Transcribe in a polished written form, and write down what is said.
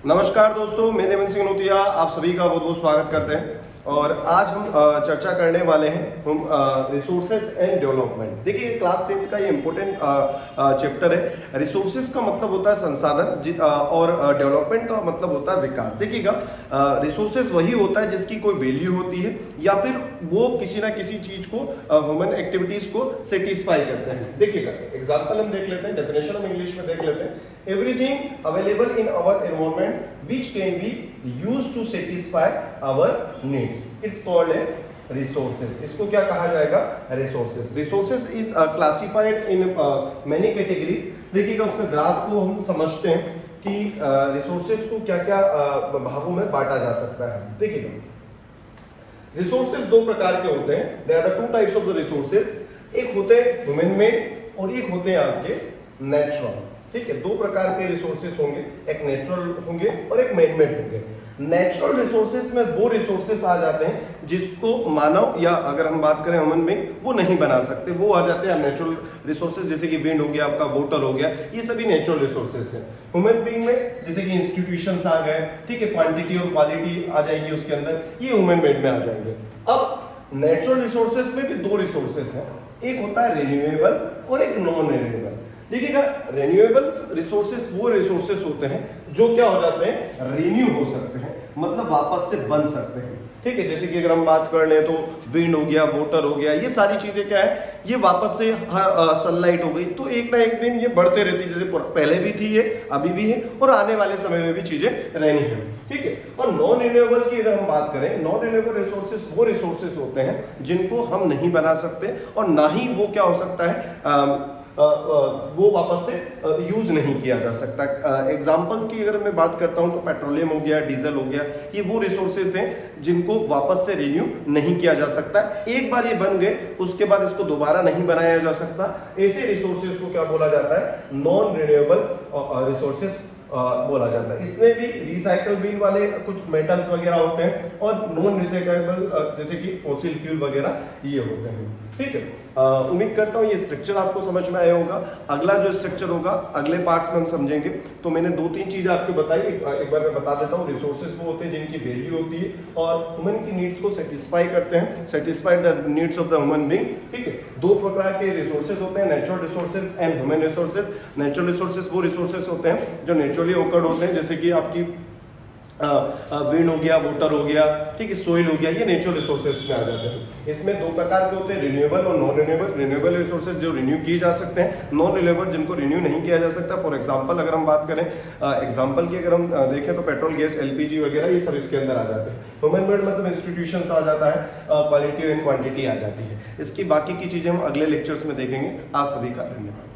नमस्कार दोस्तों, मैं देवेंद्र सिंह नोतिया आप सभी का बहुत बहुत स्वागत करते हैं। और आज हम चर्चा करने वाले हैं हम रिसोर्सेज एंड डेवलपमेंट। देखिए क्लास 10 का ये इंपॉर्टेंट चैप्टर है। रिसोर्सेज का मतलब होता है संसाधन और डेवलपमेंट का मतलब होता है विकास। देखिएगा रिसोर्सेज वही होता है जिसकी कोई वैल्यू होती है या फिर वो किसी ना किसी चीज को ह्यूमन एक्टिविटीज को सेटिस्फाई करते हैं। देखिएगा एग्जांपल हम देख लेते हैं, डेफिनेशन हम इंग्लिश में देख लेते हैं। Everything available in our environment which can be used to satisfy our needs, it's called a resources. इसको क्या कहा जाएगा? Resources. Resources is classified in many categories. देखिएगा उसके ग्राफ को हम समझते हैं कि रिसोर्सेज को क्या क्या भागों में बांटा जा सकता है। देखिएगा रिसोर्सेज दो प्रकार के होते हैं। There are the two types of the resources. एक होते हैं ह्यूमन मेड और एक होते हैं आपके नेचुरल। ठीक है, दो प्रकार के रिसोर्सेस होंगे, एक नेचुरल होंगे और एक मैन मेड होंगे। नेचुरल रिसोर्सेस में वो रिसोर्सेस आ जाते हैं जिसको मानव या अगर हम बात करें ह्यूमन बीइंग वो नहीं बना सकते, वो आ जाते हैं नेचुरल रिसोर्सेस, जैसे कि विंड हो गया, आपका वाटर हो गया, ये सभी नेचुरल रिसोर्सेस हैं। ह्यूमन बीइंग में जैसे कि इंस्टीट्यूशंस आ गए, ठीक है, क्वांटिटी और क्वालिटी आ जाएगी उसके अंदर, ये ह्यूमन मेड में आ जाएंगे। अब नेचुरल रिसोर्सेस में भी दो रिसोर्सेस हैं, एक होता है रिन्यूएबल और एक नॉन रिन्यूएबल। देखिएगा रिन्यूएबल रिसोर्सेस वो रिसोर्सेस होते हैं जो क्या हो जाते हैं, रिन्यू हो सकते हैं, मतलब वापस से बन सकते हैं। ठीक है, जैसे कि अगर हम बात कर लें तो विंड हो गया, वाटर हो गया, ये सारी चीजें क्या है, ये वापस से सनलाइट हो गई तो एक ना एक दिन ये बढ़ते रहती है, जैसे पहले भी थी ये अभी भी है और आने वाले समय में भी चीजें रहनी है। ठीक है, और नॉन रिन्यूएबल की अगर हम बात करें, नॉन रिन्यूएबल रिसोर्सेस वो रिसोर्सेस होते हैं जिनको हम नहीं बना सकते और ना ही वो क्या हो सकता है वो वापस से यूज नहीं किया जा सकता। एग्जांपल की अगर मैं बात करता हूं तो पेट्रोलियम हो गया, डीजल हो गया, ये वो रिसोर्सेज हैं जिनको वापस से रिन्यू नहीं किया जा सकता। एक बार ये बन गए उसके बाद इसको दोबारा नहीं बनाया जा सकता। ऐसे रिसोर्सेज को क्या बोला जाता है? नॉन रिन्यूएबल रिसोर्सेज बोला जाता है। इसमें भी रिसाइकलेबल वाले कुछ मेटल्स वगैरह होते हैं और नॉन रिसाइकलेबल जैसे कि फॉसिल फ्यूल वगैरह ये होते हैं। ठीक है, उम्मीद करता हूँ ये स्ट्रक्चर आपको समझ में आया होगा। अगला जो स्ट्रक्चर होगा अगले पार्ट्स में हम समझेंगे। तो मैंने दो तीन चीजें आपको बताई, एक बार मैं बता देता हूँ। रिसोर्सेज वो होते हैं जिनकी वैल्यू होती है और ह्यूमन की नीड्स को सेटिस्फाई करते हैं, satisfy the needs of the human being. ठीक है, दो प्रकार के रिसोर्सेज होते हैं, natural resources and human resources. Natural resources वो रिसोर्सेज होते हैं जो नेचुरली ओकर्ड होते हैं, जैसे कि आपकी विंड हो गया, वाटर हो गया, ठीक है, सोइल हो गया, ये नेचुरल रिसोर्सेज में आ जाते हैं। इसमें दो प्रकार के होते हैं, रिन्यूएबल और नॉन रिन्यूएबल। रिन्यूएबल रिसोर्सेज जो रिन्यू किए जा सकते हैं, नॉन रिन्यूएबल जिनको रिन्यू नहीं किया जा सकता। फॉर एग्जांपल अगर हम बात करें, एग्जांपल की अगर हम देखें तो पेट्रोल, गैस, एलपीजी वगैरह ये सब इसके अंदर आ जाते हैं। ह्यूमन मेड मतलब इंस्टीट्यूशंस आ जाता है, क्वालिटी एंड क्वांटिटी आ जाती है। इसकी बाकी की चीजें हम अगले लेक्चर्स में देखेंगे। आप सभी का धन्यवाद।